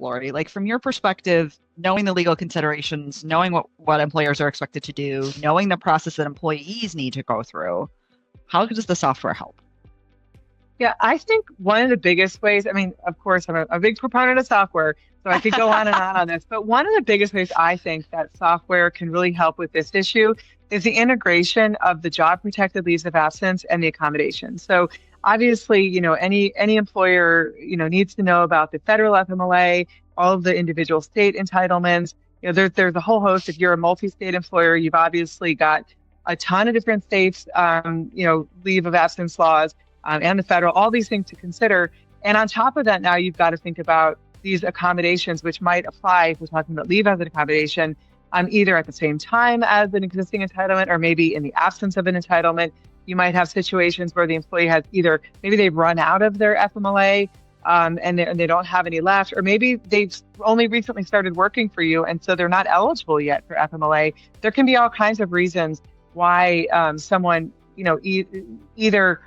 Lori, like from your perspective, knowing the legal considerations, knowing what employers are expected to do, knowing the process that employees need to go through, how does the software help? Yeah, I think one of the biggest ways, I mean, of course, I'm a big proponent of software, so I could go on and on this, but one of the biggest ways I think that software can really help with this issue is the integration of the job protected leaves of absence and the accommodation. So obviously, any employer, needs to know about the federal FMLA, all of the individual state entitlements. There's a whole host. If you're a multi-state employer, you've obviously got a ton of different states, leave of absence laws. And the federal, all these things to consider. And on top of that, now you've got to think about these accommodations, which might apply if we're talking about leave as an accommodation, either at the same time as an existing entitlement or maybe in the absence of an entitlement. You might have situations where the employee has either, maybe they've run out of their FMLA and they don't have any left, or maybe they've only recently started working for you and so they're not eligible yet for FMLA. There can be all kinds of reasons why someone, either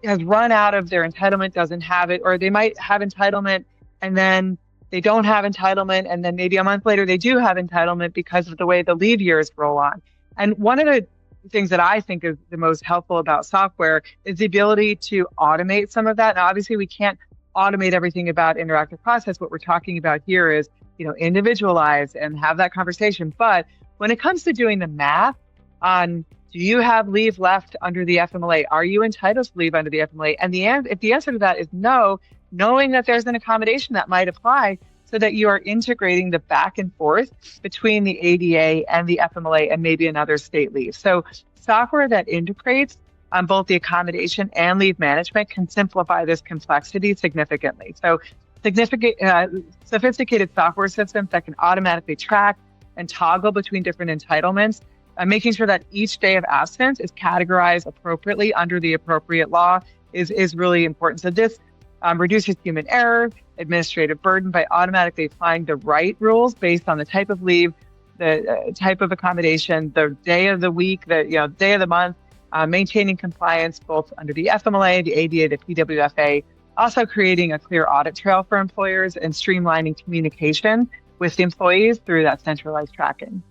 has run out of their entitlement, doesn't have it, or they might have entitlement and then they don't have entitlement. And then maybe a month later, they do have entitlement because of the way the leave years roll on. And one of the things that I think is the most helpful about software is the ability to automate some of that. Now, obviously, we can't automate everything about interactive process. What we're talking about here is, individualize and have that conversation. But when it comes to doing the math on, do you have leave left under the FMLA? Are you entitled to leave under the FMLA? And if the answer to that is no, knowing that there's an accommodation that might apply so that you are integrating the back and forth between the ADA and the FMLA and maybe another state leave. So software that integrates both the accommodation and leave management can simplify this complexity significantly. So sophisticated software systems that can automatically track and toggle between different entitlements, making sure that each day of absence is categorized appropriately under the appropriate law is really important. So this reduces human error, administrative burden by automatically applying the right rules based on the type of leave, the type of accommodation, the day of the week, the day of the month, maintaining compliance both under the FMLA, the ADA, the PWFA, also creating a clear audit trail for employers and streamlining communication with the employees through that centralized tracking.